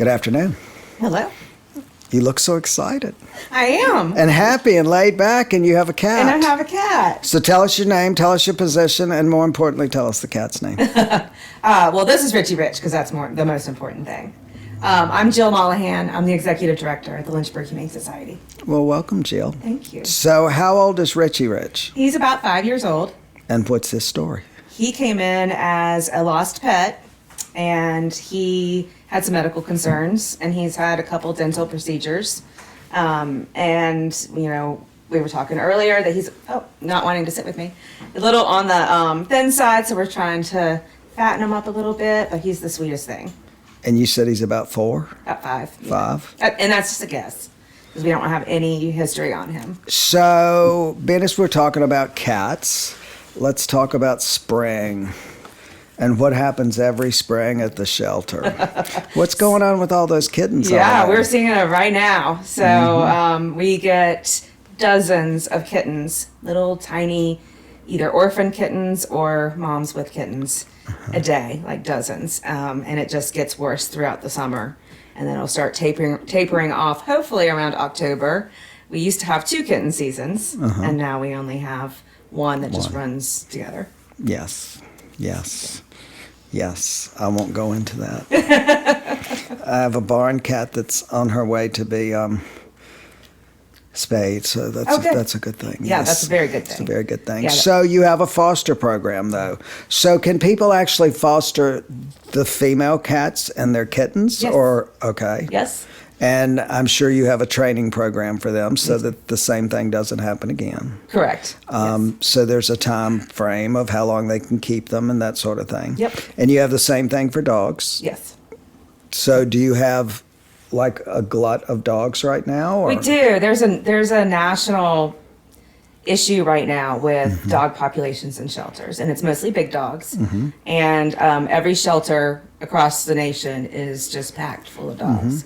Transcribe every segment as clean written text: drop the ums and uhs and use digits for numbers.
afternoon. Hello. You look so excited I am. and happy and laid back, and you have a cat. And I have a cat. So tell us your name, tell us your position, and more importantly, tell us the cat's name. Well, this is Richie Rich because that's the most important thing. I'm Jill Mollohan. I'm the executive director at the Lynchburg Humane Society. Well, welcome, Jill. Thank you. So how old is Richie Rich? He's about 5 years old. And what's his story? He came in as a lost pet, and he had some medical concerns, and he's had a couple dental procedures. And, you know, we were talking earlier that he's not wanting to sit with me. A little on the thin side, so we're trying to fatten him up a little bit, but he's the sweetest thing. And you said he's about 4? About 5. Five? Yeah. And that's just a guess, because we don't have any history on him. So, being as we're talking about cats, let's talk about spring and what happens every spring at the shelter. What's going on with all those kittens? Yeah, we're seeing it right now. So we get dozens of kittens, little tiny, either orphan kittens or moms with kittens a day, like dozens. And it just gets worse throughout the summer. And then it'll start tapering off, hopefully around October. We used to have 2 kitten seasons, and now we only have one that just runs together. Yes, I won't go into that. I have a barn cat that's on her way to be spayed, so that's a good thing. Yeah, that's a very good thing. It's a very good thing. Yeah, So you have a foster program, though. So can people actually foster the female cats and their kittens? Yes. Or okay. Yes. And I'm sure you have a training program for them so that the same thing doesn't happen again. Correct. Yes. So there's a time frame of how long they can keep them and that sort of thing. Yep. And you have the same thing for dogs. Yes. So do you have like a glut of dogs right now? Or? We do. There's a national issue right now with dog populations in shelters, and it's mostly big dogs. And every shelter across the nation is just packed full of dogs.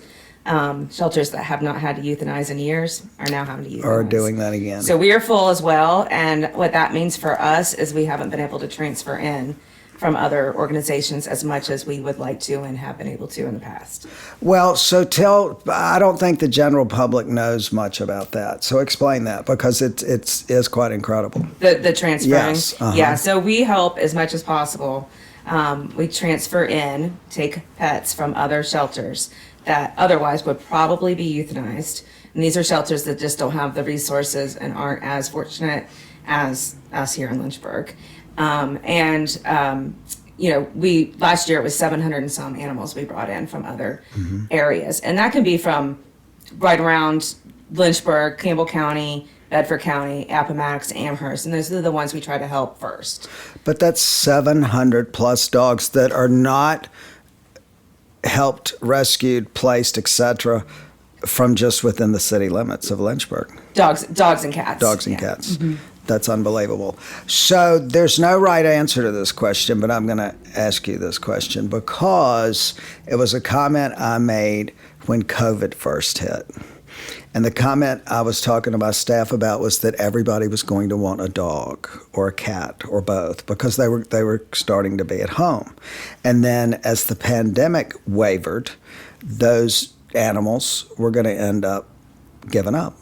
Shelters that have not had to euthanize in years are now having to euthanize. Or doing that again. So we are full as well, and what that means for us is we haven't been able to transfer in from other organizations as much as we would like to and have been able to in the past. Well, so I don't think the general public knows much about that. So explain that, because it is quite incredible. The transferring? Yes. Yeah, so we help as much as possible. We transfer in, take pets from other shelters that otherwise would probably be euthanized. And these are shelters that just don't have the resources and aren't as fortunate as us here in Lynchburg. You know, last year it was 700 and some animals we brought in from other areas. And that can be from right around Lynchburg, Campbell County, Bedford County, Appomattox, Amherst, and those are the ones we try to help first. But that's 700 plus dogs that are not helped, rescued, placed, etc., from just within the city limits of Lynchburg. Dogs and cats. Dogs and cats. That's unbelievable. So there's no right answer to this question, but I'm going to ask you this question because it was a comment I made when COVID first hit. And the comment I was talking to my staff about was that everybody was going to want a dog or a cat or both because they were starting to be at home. And then as the pandemic wavered, those animals were going to end up giving up.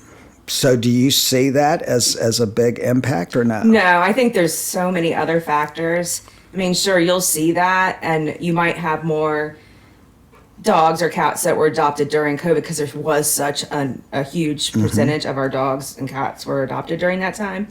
So do you see that as a big impact or no? No, I think there's so many other factors. I mean, sure, you'll see that, and you might have more dogs or cats that were adopted during COVID because there was such a huge percentage of our dogs and cats were adopted during that time,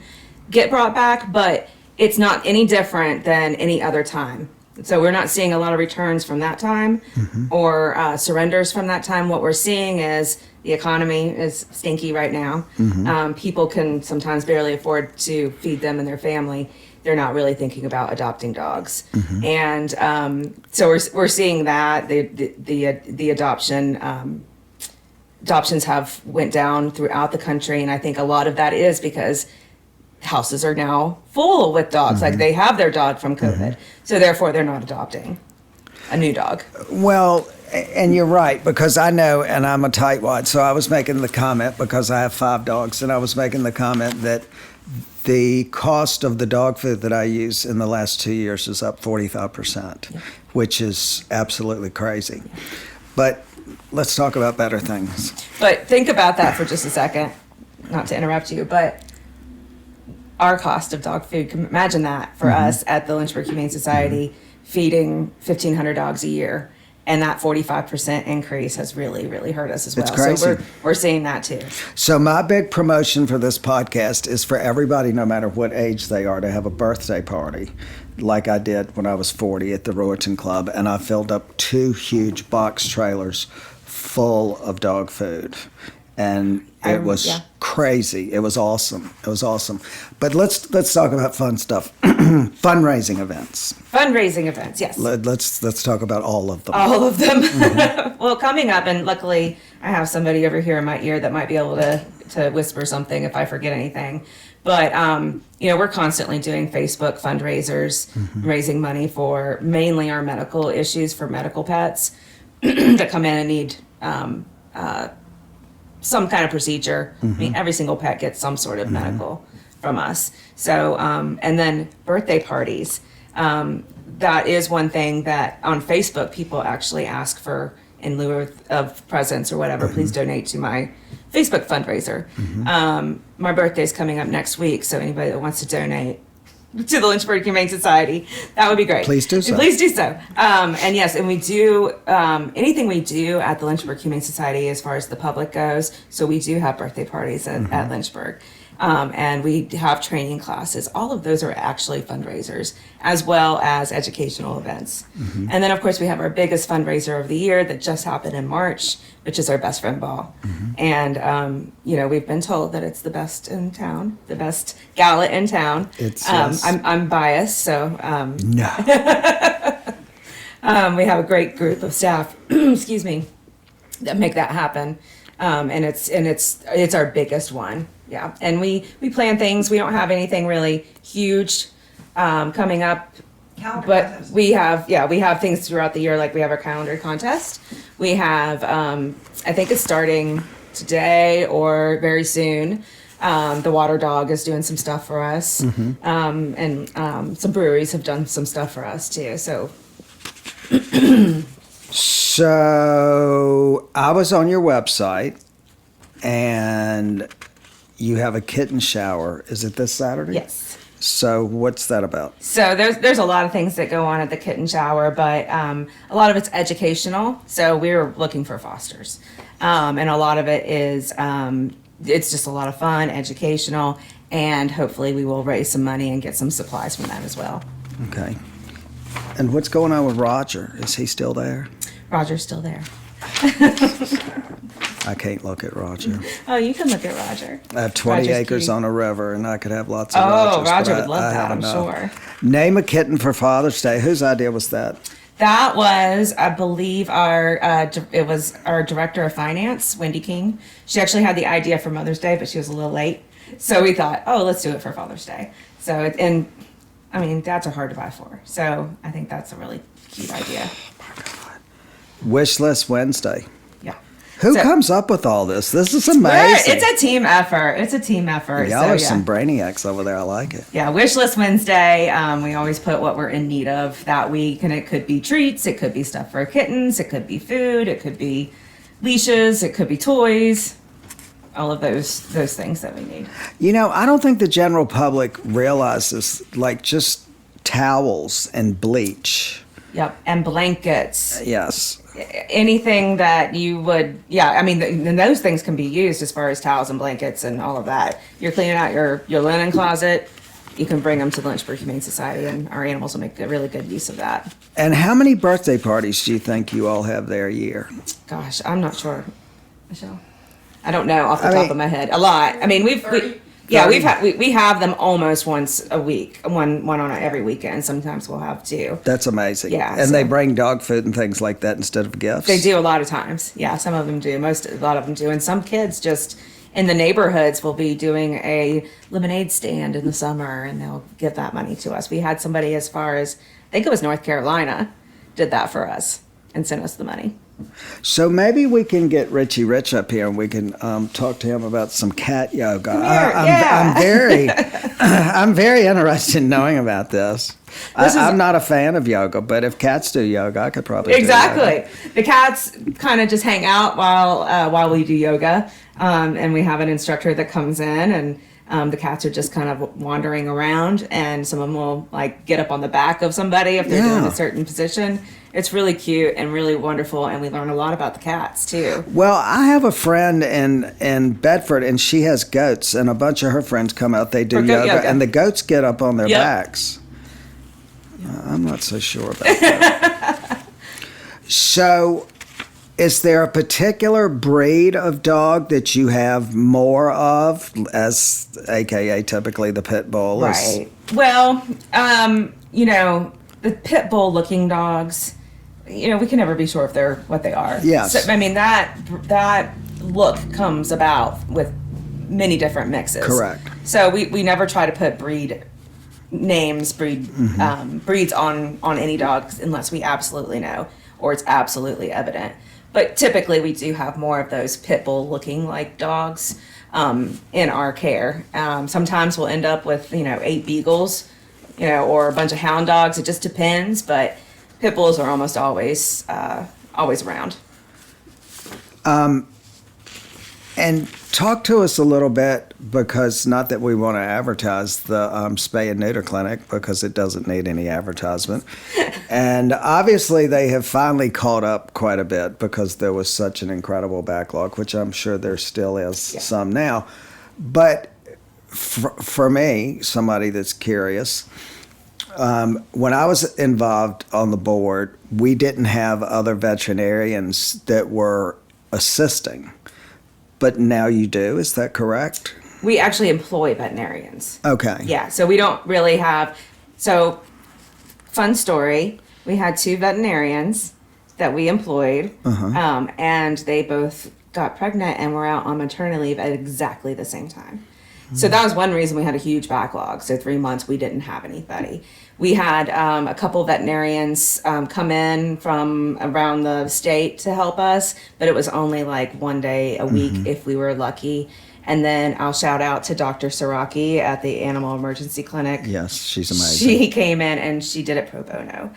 get brought back, but it's not any different than any other time. So we're not seeing a lot of returns from that time or surrenders from that time. What we're seeing is the economy is stinky right now. People can sometimes barely afford to feed them and their family. They're not really thinking about adopting dogs. And so we're seeing that the adoptions have went down throughout the country. And I think a lot of that is because houses are now full with dogs. Like they have their dog from COVID. So therefore they're not adopting a new dog. Well, and you're right, because I know, and I'm a tightwad, so I was making the comment because I have 5 dogs, and I was making the comment that the cost of the dog food that I use in the last 2 years is up 45%, which is absolutely crazy. But let's talk about better things. But think about that for just a second. Not to interrupt you, but our cost of dog food, imagine that for us at the Lynchburg Humane Society, feeding 1,500 dogs a year. And that 45% increase has really, really hurt us as well. It's crazy. So we're seeing that too. So my big promotion for this podcast is for everybody, no matter what age they are, to have a birthday party like I did when I was 40 at the Royalton Club. And I filled up 2 huge box trailers full of dog food. And it was crazy. It was awesome. It was awesome. But let's talk about fun stuff. Fundraising events. Fundraising events, yes. Let's talk about all of them. All of them. Well, coming up, and luckily I have somebody over here in my ear that might be able to whisper something if I forget anything. But we're constantly doing Facebook fundraisers, raising money for mainly our medical issues for medical pets that come in and need some kind of procedure. I mean, every single pet gets some sort of medical from us. So, and then birthday parties. That is one thing that on Facebook people actually ask for in lieu of presents or whatever. Please donate to my Facebook fundraiser. My birthday's coming up next week, so anybody that wants to donate to the Lynchburg Humane Society, that would be great. Please do so. Please do so. And yes, and we do anything we do at the Lynchburg Humane Society as far as the public goes. So we do have birthday parties at Lynchburg. And we have training classes. All of those are actually fundraisers, as well as educational events. And then, of course, we have our biggest fundraiser of the year that just happened in March, which is our Best Friend Ball. And, we've been told that it's the best in town, the best gala in town. Yes. I'm biased, so No. we have a great group of staff, excuse me, that make that happen. And it's our biggest one. Yeah, and we plan things. We don't have anything really huge coming up, but we have things throughout the year. Like we have our calendar contest. We have I think it's starting today or very soon. The Water Dog is doing some stuff for us, and some breweries have done some stuff for us too. So I was on your website, and you have a kitten shower. Is it this Saturday? yes. So what's that about? So there's a lot of things that go on at the kitten shower, but a lot of it's educational. So we're looking for fosters, and a lot of it is it's just a lot of fun, educational, and hopefully we will raise some money and get some supplies from that as well. Okay. And what's going on with Roger? Is he still there? Roger's still there. I can't look at Roger. Oh, you can look at Roger. I have 20 Roger's acres cute. on a river, and I could have lots of Oh, Rogers. Roger but would love I that, have I'm enough. sure. Name a kitten for Father's Day. Whose idea was that? That was, I believe, it was our director of finance, Wendy King. She actually had the idea for Mother's Day, but she was a little late. So we thought, let's do it for Father's Day. So, dads are hard to buy for. So I think that's a really cute idea. Wish List Wednesday. Yeah. Who So- comes up with all this? This is amazing. It's a team effort. Y'all are some brainiacs over there. I like it. Yeah, Wish List Wednesday. We always put what we're in need of that week, and it could be treats, it could be stuff for kittens, it could be food, it could be leashes, it could be toys, all of those things that we need. I don't think the general public realizes, like, just towels and bleach. Yep, and blankets. Yes. Anything that you would, and those things can be used as far as towels and blankets and all of that. You're cleaning out your linen closet, you can bring them to the Lynchburg Humane Society, and our animals will make a really good use of that. And how many birthday parties do you think you all have there a year? Gosh, I'm not sure, Michelle. I don't know off the top of my head. A lot. I mean, we have them almost once a week. One on every weekend. Sometimes we'll have two. That's amazing. Yeah, And so- they bring dog food and things like that instead of gifts? They do a lot of times. Yeah, some of them do. A lot of them do. And some kids just in the neighborhoods will be doing a lemonade stand in the summer, and they'll give that money to us. We had somebody as far as, I think it was North Carolina, did that for us and sent us the money. So maybe we can get Richie Rich up here and we can talk to him about some cat yoga. I'm very, I'm very interested in knowing about this. I'm not a fan of yoga, but if cats do yoga, I could probably do yoga. The cats kind of just hang out while we do yoga, and we have an instructor that comes in, and the cats are just kind of wandering around, and some of them will like get up on the back of somebody if they're doing a certain position. It's really cute and really wonderful, and we learn a lot about the cats too. Well, I have a friend in Bedford, and she has goats, and a bunch of her friends come out. They do yoga, and the goats get up on their backs. I'm not so sure about that. So, is there a particular breed of dog that you have more of, as AKA typically the pit bull? Right. Well, the pit bull looking dogs, we can never be sure if they're what they are. Yes. So, I mean, that look comes about with many different mixes. Correct. So we never try to put breeds on any dogs unless we absolutely know or it's absolutely evident. But typically we do have more of those pit bull looking like dogs in our care. Sometimes we'll end up with 8 beagles, or a bunch of hound dogs. It just depends, but pit bulls are almost always around. And talk to us a little bit, because not that we want to advertise the spay and neuter clinic, because it doesn't need any advertisement. And obviously they have finally caught up quite a bit because there was such an incredible backlog, which I'm sure there still is some now. But for me, somebody that's curious, when I was involved on the board, we didn't have other veterinarians that were assisting. But now you do, is that correct? We actually employ veterinarians. Okay. Yeah, so we don't really have... So, fun story, we had 2 veterinarians that we employed, and they both got pregnant and were out on maternity leave at exactly the same time. So that was one reason we had a huge backlog. So 3 months we didn't have anybody. We had a couple veterinarians come in from around the state to help us, but it was only like 1 day a week if we were lucky. And then I'll shout out to Dr. Saraki at the Animal Emergency Clinic. Yes, she's amazing. She came in and she did it pro bono.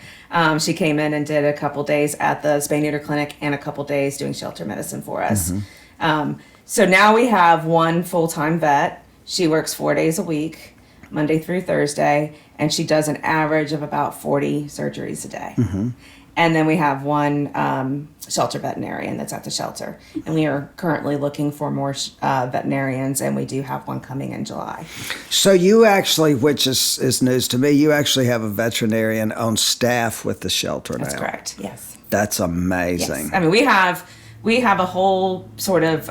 She came in and did a couple days at the spay neuter clinic and a couple days doing shelter medicine for us. So now we have one full-time vet. She works 4 days a week, Monday through Thursday, and she does an average of about 40 surgeries a day. And then we have one shelter veterinarian that's at the shelter. And we are currently looking for more veterinarians, and we do have one coming in July. So you actually, which is news to me, you actually have a veterinarian on staff with the shelter now. That's correct, yes. That's amazing. Yes. I mean, we have a whole sort of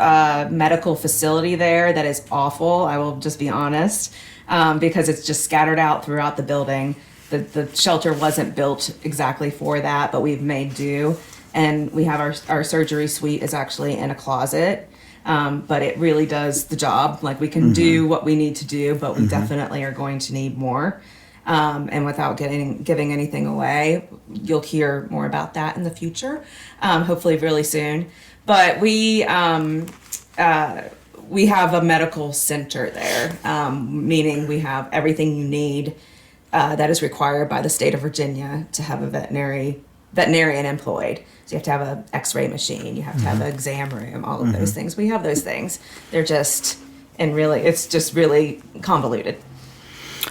medical facility there that is awful, I will just be honest, because it's just scattered out throughout the building. The shelter wasn't built exactly for that, but we've made do. And we have our surgery suite is actually in a closet, but it really does the job. Like, we can do what we need to do, but we definitely are going to need more. And without giving anything away, you'll hear more about that in the future, hopefully really soon. But we have a medical center there, meaning we have everything you need that is required by the state of Virginia to have a veterinarian employed. So you have to have an x-ray machine, you have to have an exam room, all of those things. We have those things. They're just, it's just really convoluted.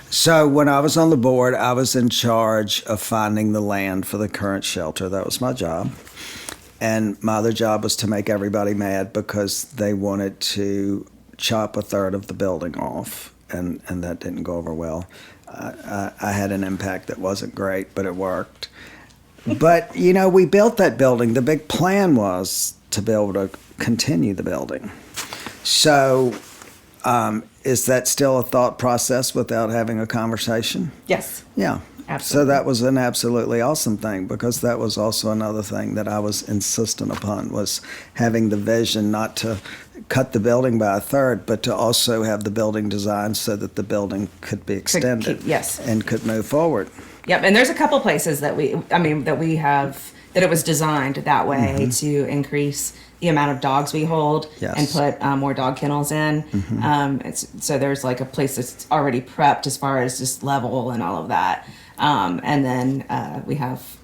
So when I was on the board, I was in charge of finding the land for the current shelter. That was my job. And my other job was to make everybody mad because they wanted to chop a third of the building off, and that didn't go over well. I had an impact that wasn't great, but it worked. But, we built that building. The big plan was to be able to continue the building. So is that still a thought process without having a conversation? Yes. Yeah. Absolutely. So that was an absolutely awesome thing, because that was also another thing that I was insistent upon, was having the vision not to cut the building by a third, but to also have the building designed so that the building could be extended yes. and could move forward. Yep, and there's a couple places that we have that it was designed that way to increase the amount of dogs we hold Yes. and put more dog kennels in. So there's like a place that's already prepped as far as just level and all of that. And then we have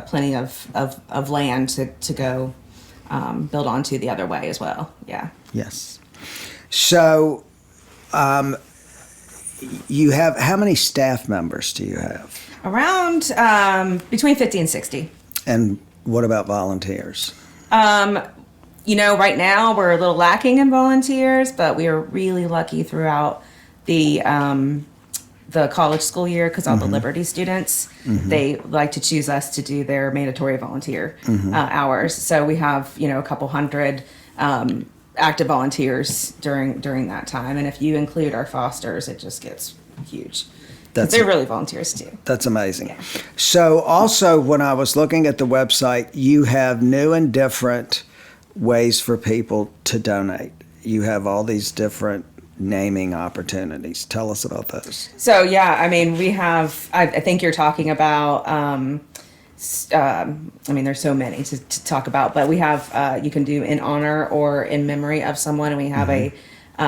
plenty of land to go build onto the other way as well. Yeah. Yes. So, you have, how many staff members do you have? Around between 50 and 60. And what about volunteers? Right now we're a little lacking in volunteers, but we are really lucky throughout the college school year because all the Liberty students, they like to choose us to do their mandatory volunteer hours. So we have, a couple hundred active volunteers during that time. And if you include our fosters, it just gets huge. They're really volunteers too. That's amazing. Yeah. So also, when I was looking at the website, you have new and different ways for people to donate. You have all these different naming opportunities. Tell us about those. So we have. I think you're talking about. There's so many to talk about, but we have. You can do in honor or in memory of someone, and we have a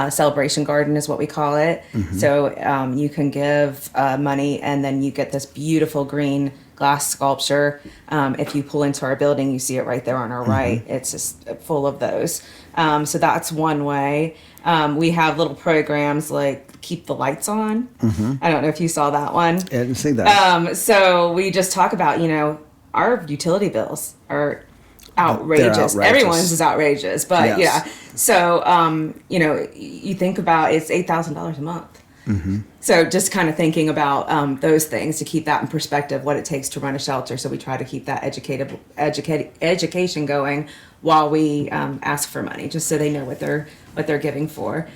celebration garden is what we call it. So you can give money, and then you get this beautiful green glass sculpture. If you pull into our building, you see it right there on our right. It's just full of those. So that's one way. We have little programs like Keep the Lights On. I don't know if you saw that one. I didn't see that. So we just talk about, our utility bills are outrageous. Everyone's is outrageous, but Yes. yeah. So, you think about it's $8,000 a month. So just kind of thinking about those things to keep that in perspective, what it takes to run a shelter. So we try to keep that education going while we ask for money, just so they know what they're giving for.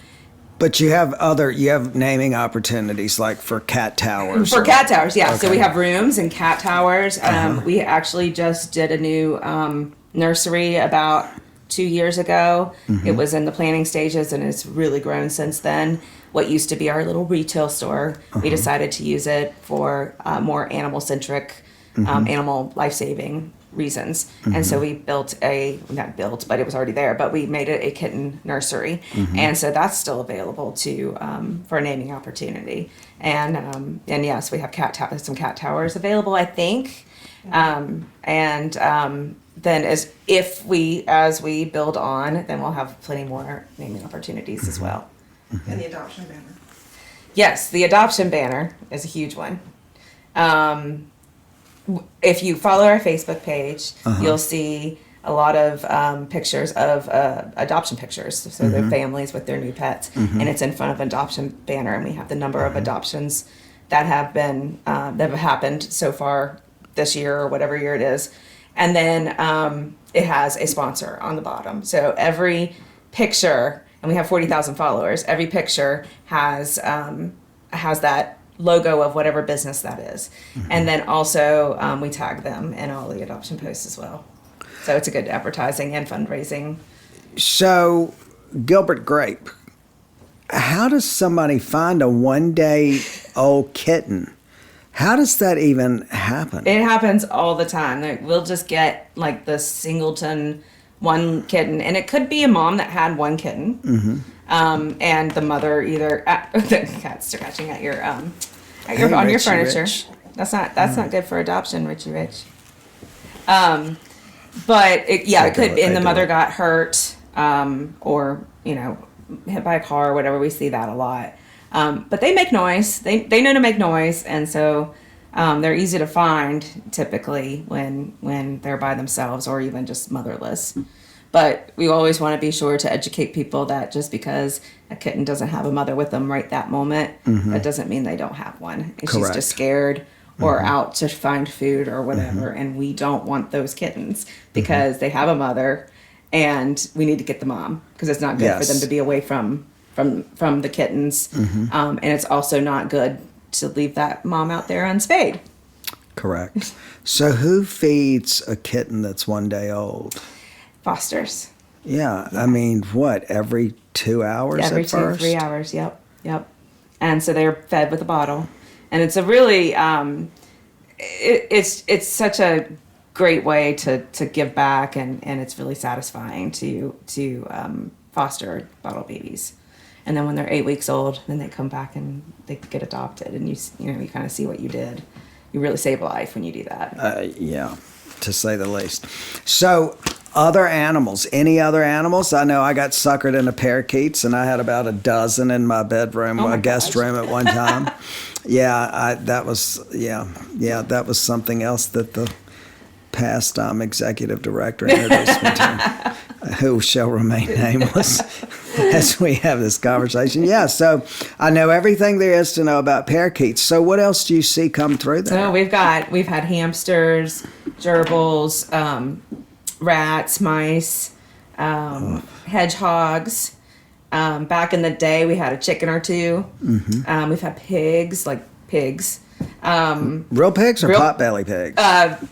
But you have naming opportunities like for cat towers. For cat towers, yeah. Okay. So we have rooms and cat towers. We actually just did a new nursery about 2 years ago. It was in the planning stages and it's really grown since then. What used to be our little retail store, we decided to use it for more animal-centric, animal life-saving reasons. And so we not built, but it was already there, but we made it a kitten nursery. And so that's still available for a naming opportunity. And yes, we have some cat towers available, I think. Then as we build on, then we'll have plenty more naming opportunities as well. And the adoption banner. Yes, the adoption banner is a huge one. If you follow our Facebook page, you'll see a lot of pictures of adoption pictures. So they're families with their new pets, and it's in front of an adoption banner, and we have the number of adoptions that have been that have happened so far this year or whatever year it is. And then it has a sponsor on the bottom. So every picture, and we have 40,000 followers, every picture has that logo of whatever business that is. And then also we tag them in all the adoption posts as well. So it's a good advertising and fundraising. So, Gilbert Grape, how does somebody find a 1-day-old kitten? How does that even happen? It happens all the time. Like, we'll just get like the singleton one kitten, and it could be a mom that had one kitten, and the mother either the cat's scratching at your on your Richie furniture. Rich. That's not good for adoption, Richie Rich. But it could be, and the mother got hurt, or hit by a car or whatever. We see that a lot. But they make noise. They know to make noise, and so they're easy to find typically when they're by themselves or even just motherless. But we always want to be sure to educate people that just because a kitten doesn't have a mother with them right that moment, that doesn't mean they don't have one. And she's just scared or out to find food or whatever, and we don't want those kittens because they have a mother, and we need to get the mom because it's not good for them to be away from the kittens, and it's also not good to leave that mom out there unspayed. Correct. So who feeds a kitten that's 1 day old? Fosters. Yeah. I mean, what, every 2 hours Every at first? 2-3 hours. Yep. And so they're fed with a bottle, and it's a really it's such a great way to give back, and it's really satisfying to foster bottle babies. And then when they're 8 weeks old, then they come back and they get adopted, and you kind of see what you did. You really save a life when you do that. Yeah, to say the least. So, other animals, any other animals? I know I got suckered into parakeets, and I had about a dozen in my bedroom, Oh my guest gosh. room at one time. That was something else that the past executive director introduced me to, who shall remain nameless as we have this conversation. Yeah, so I know everything there is to know about parakeets. So what else do you see come through there? So we've had hamsters, gerbils, rats, mice, hedgehogs. Back in the day, we had a chicken or two. Mm-hmm. We've had pigs. Real pigs or potbelly pigs?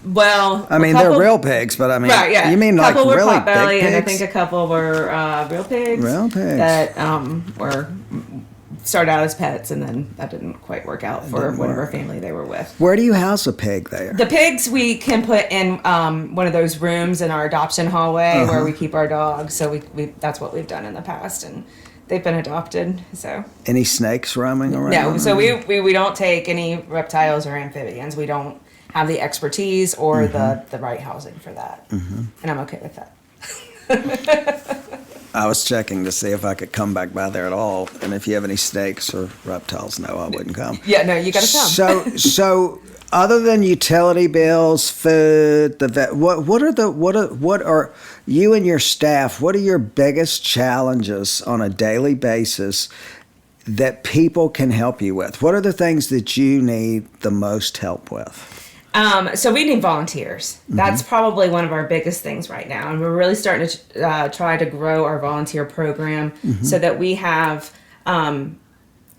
Well, I mean, they're real pigs, but I mean, right, yeah. You mean like couple were really potbelly, big pigs? and I think a couple were real pigs. Real pigs that were started out as pets, and then that didn't quite work out for whatever family they were with. Where do you house a pig there? The pigs we can put in one of those rooms in our adoption hallway where we keep our dogs. So we that's what we've done in the past, and they've been adopted. So any snakes roaming around? no, so we don't take any reptiles or amphibians. We don't have the expertise or the right housing for that, and I'm okay with that. I was checking to see if I could come back by there at all, and if you have any snakes or reptiles, no, I wouldn't come. Yeah, no, you got to come. So other than utility bills, food, the vet, what are you and your staff? What are your biggest challenges on a daily basis that people can help you with? What are the things that you need the most help with? So we need volunteers. That's probably one of our biggest things right now. And we're really starting to try to grow our volunteer program so that we have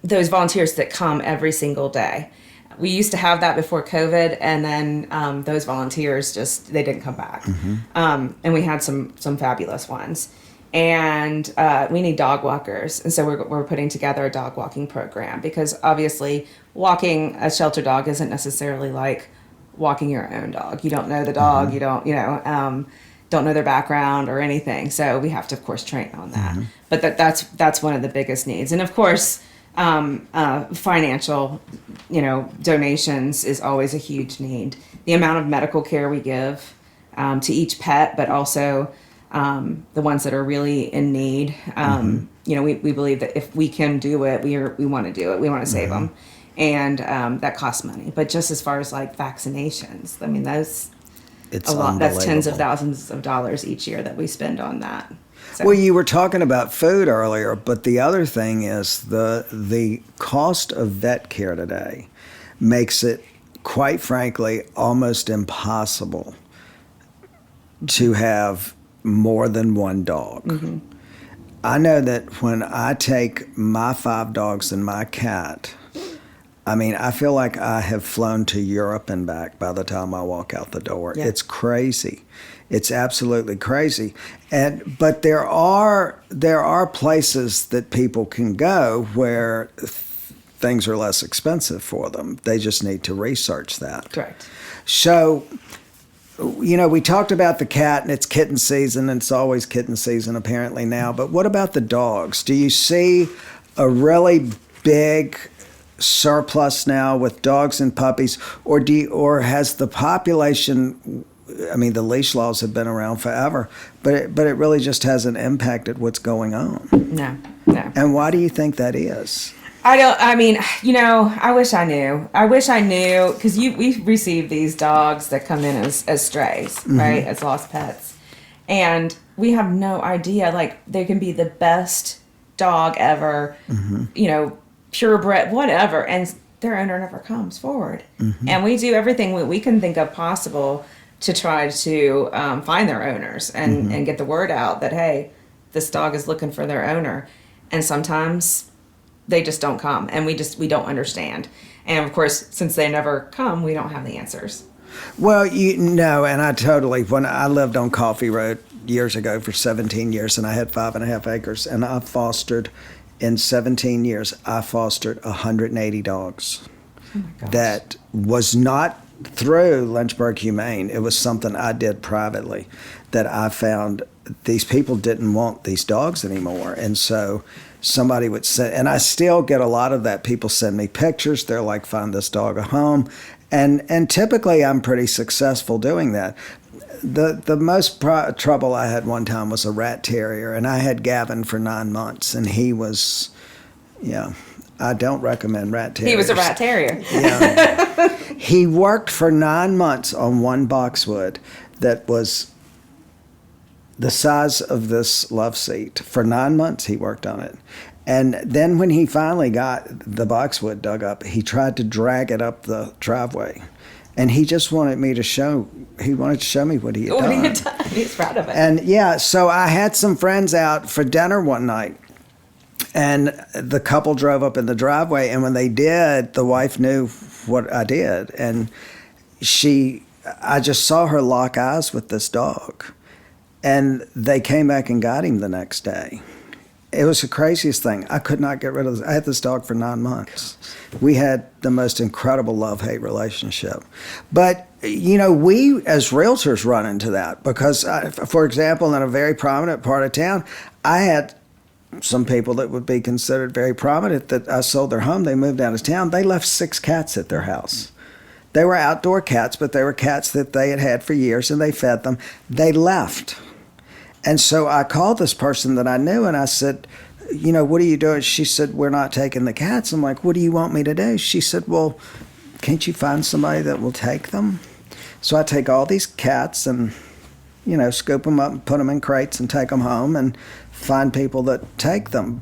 those volunteers that come every single day. We used to have that before COVID, and then those volunteers they didn't come back. And we had some fabulous ones. And we need dog walkers. And so we're putting together a dog walking program, because obviously walking a shelter dog isn't necessarily like walking your own dog. You don't know the dog. You don't know their background or anything. So we have to, of course, train on that. But that's one of the biggest needs. And of course, financial, donations is always a huge need. The amount of medical care we give to each pet, but also the ones that are really in need. We believe that if we can do it, we want to do it. We want to save them. And that costs money. But just as far as like vaccinations, I mean, it's a lot. That's tens of thousands of dollars each year that we spend on that. So. Well, you were talking about food earlier, but the other thing is the cost of vet care today makes it, quite frankly, almost impossible to have more than one dog. I know that when I take my 5 dogs and my cat, I mean, I feel like I have flown to Europe and back by the time I walk out the door. Yeah. It's crazy. It's absolutely crazy. But there are places that people can go where things are less expensive for them. They just need to research that. Correct. So, we talked about the cat, and it's kitten season, and it's always kitten season apparently now. But what about the dogs? Do you see a really big surplus now with dogs and puppies, or has the population? I mean, the leash laws have been around forever, but it really just hasn't impacted what's going on. No. And why do you think that is? I wish I knew. Because we receive these dogs that come in as strays, right? As lost pets. And we have no idea. Like, they can be the best dog ever, purebred, whatever. And their owner never comes forward. And we do everything we can think of possible to try to find their owners and get the word out that, hey, this dog is looking for their owner. And sometimes they just don't come, and we don't understand. And of course, since they never come, we don't have the answers. Well, and I totally, when I lived on Coffee Road years ago for 17 years, and I had 5.5 acres, and in 17 years, I fostered 180 dogs. Oh my gosh. That was not through Lynchburg Humane, it was something I did privately, that I found these people didn't want these dogs anymore. And so somebody would send, and I still get a lot of that. People send me pictures. They're like, find this dog a home. And typically I'm pretty successful doing that. The most trouble I had one time was a rat terrier, and I had Gavin for 9 months, and he was, yeah, I don't recommend rat terriers. He was a rat terrier. Yeah. He worked for 9 months on one boxwood that was the size of this love seat. For 9 months he worked on it. And then when he finally got the boxwood dug up, he tried to drag it up the driveway. And he just wanted me to he wanted to show me what he had done. He's proud of it. And yeah, so I had some friends out for dinner one night. And the couple drove up in the driveway, and when they did, the wife knew what I did. And I just saw her lock eyes with this dog. And they came back and got him the next day. It was the craziest thing. I could not get rid of this. I had this dog for 9 months. We had the most incredible love-hate relationship. But, we as realtors run into that because, for example, in a very prominent part of town, I had some people that would be considered very prominent that I sold their home. They moved out of town. They left 6 cats at their house. They were outdoor cats, but they were cats that they had had for years, and they fed them. They left. And so I called this person that I knew, and I said, what are you doing? She said, we're not taking the cats. I'm like, what do you want me to do? She said, well, can't you find somebody that will take them? So I take all these cats and, scoop them up and put them in crates and take them home and find people that take them.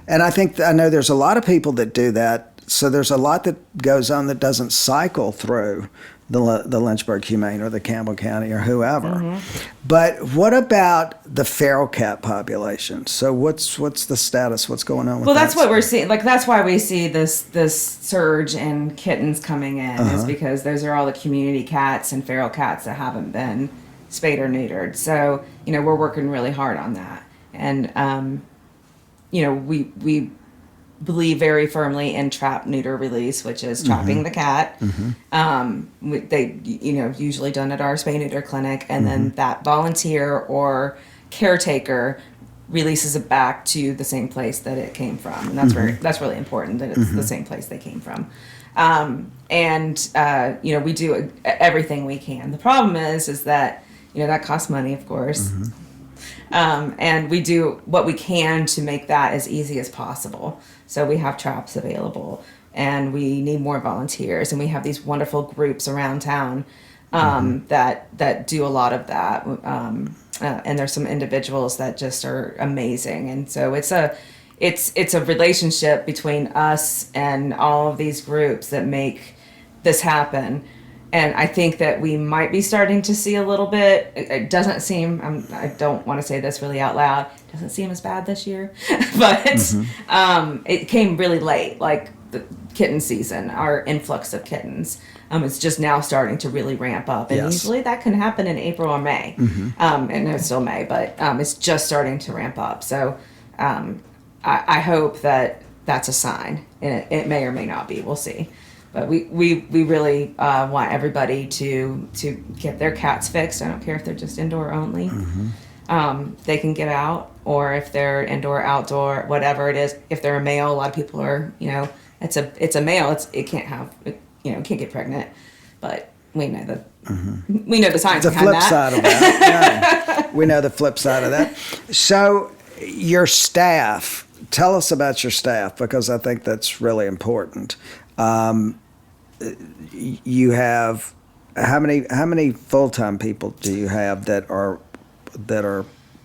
And I know there's a lot of people that do that. So there's a lot that goes on that doesn't cycle through the Lynchburg Humane or the Campbell County or whoever. Mm-hmm. But what about the feral cat population? So what's the status? What's going on with that? Well, that's what we're seeing. Like, that's why we see this surge in kittens coming in, is because those are all the community cats and feral cats that haven't been spayed or neutered. So, we're working really hard on that. And, we believe very firmly in trap, neuter, release, which is trapping the cat. Mm-hmm. They, usually done at our spay neuter clinic, and then that volunteer or caretaker releases it back to the same place that it came from, and that's really important that it's the same place they came from. We do everything we can. The problem is that that costs money, of course. And we do what we can to make that as easy as possible. So we have traps available, and we need more volunteers, and we have these wonderful groups around town that do a lot of that. And there's some individuals that just are amazing, and so it's a relationship between us and all of these groups that make this happen. And I think that we might be starting to see a little bit. It doesn't seem, I don't want to say this really out loud, it doesn't seem as bad this year. But it came really late, like the kitten season, our influx of kittens. It's just now starting to really ramp up. And usually that can happen in April or May. And it's still May, but it's just starting to ramp up. So I hope that that's a sign. And it may or may not be. We'll see. But we really want everybody to get their cats fixed. I don't care if they're just indoor only. They can get out, or if they're indoor, outdoor, whatever it is. If they're a male, a lot of people are, it's a male. It can't have, can't get pregnant. But we know the science behind that. The flip side of that. Yeah. We know the flip side of that. So your staff, tell us about your staff, because I think that's really important. You have how many full-time people do you have that are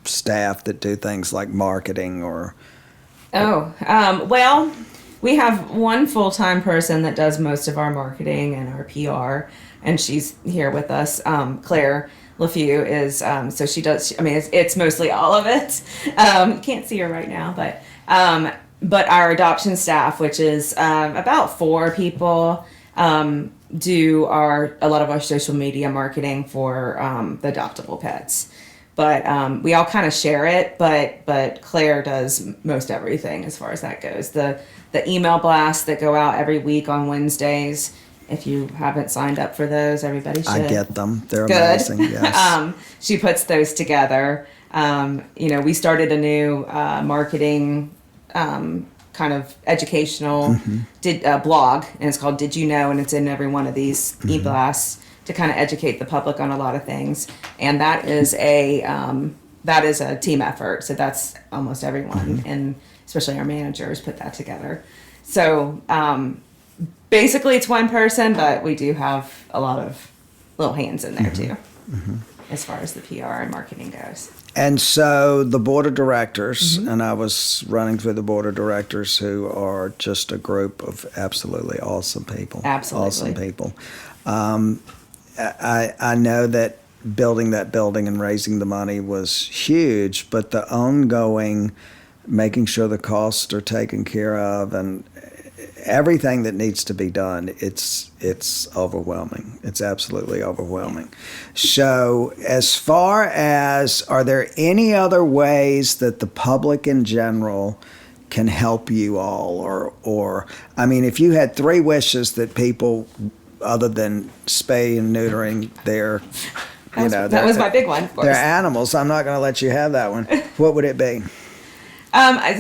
staff that do things like marketing or? Well, we have one full-time person that does most of our marketing and our PR, and she's here with us. Claire LeFew is, so she does, it's mostly all of it. You can't see her right now, but our adoption staff, which is about 4 people, do a lot of our social media marketing for the adoptable pets. But we all kind of share it, but Claire does most everything as far as that goes. The email blasts that go out every week on Wednesdays, If you haven't signed up for those, everybody should. I get them. They're Good. amazing. Yes. She puts those together. We started a new marketing kind of educational blog, and it's called Did You Know? And it's in every one of these e-blasts to kind of educate the public on a lot of things. And that is a team effort. So that's almost everyone, and especially our managers put that together. So basically it's one person, but we do have a lot of little hands in there too, as far as the PR and marketing goes. And so the board of directors, and I was running through the board of directors, who are just a group of absolutely awesome people. Absolutely. Awesome people. I know that building that building and raising the money was huge, but the ongoing making sure the costs are taken care of and everything that needs to be done, it's overwhelming. It's absolutely overwhelming. So as far as, are there any other ways that the public in general can help you all? Or I mean, if you had 3 wishes that people, other than spay and neutering their, that was my big one, of course. They're animals. I'm not going to let you have that one. What would it be?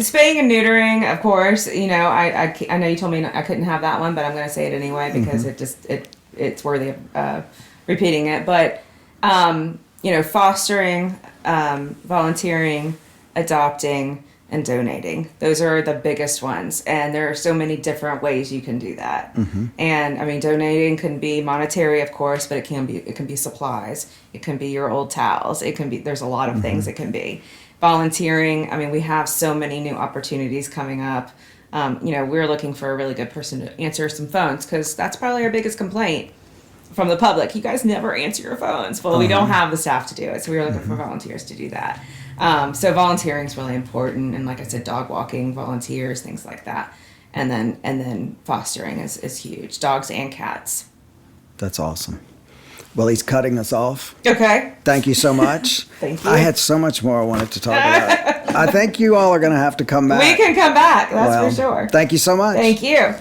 Spaying and neutering, of course. I know you told me I couldn't have that one, but I'm going to say it anyway because it's worthy of repeating it. But fostering, volunteering, adopting, and donating. Those are the biggest ones, and there are so many different ways you can do that. And I mean, donating can be monetary, of course, but it can be supplies. It can be your old towels. There's a lot of things it can be. Volunteering, I mean, we have so many new opportunities coming up. We're looking for a really good person to answer some phones, because that's probably our biggest complaint from the public. You guys never answer your phones. Well, we don't have the staff to do it, so we were looking for volunteers to do that. So volunteering is really important, and like I said, dog walking volunteers, things like that, and then fostering is huge. Dogs and cats. That's awesome. Well, he's cutting us off. Okay. Thank you so much. Thank you. I had so much more I wanted to talk about. I think you all are going to have to come back. We can come back. That's for sure. Thank you so much. Thank you.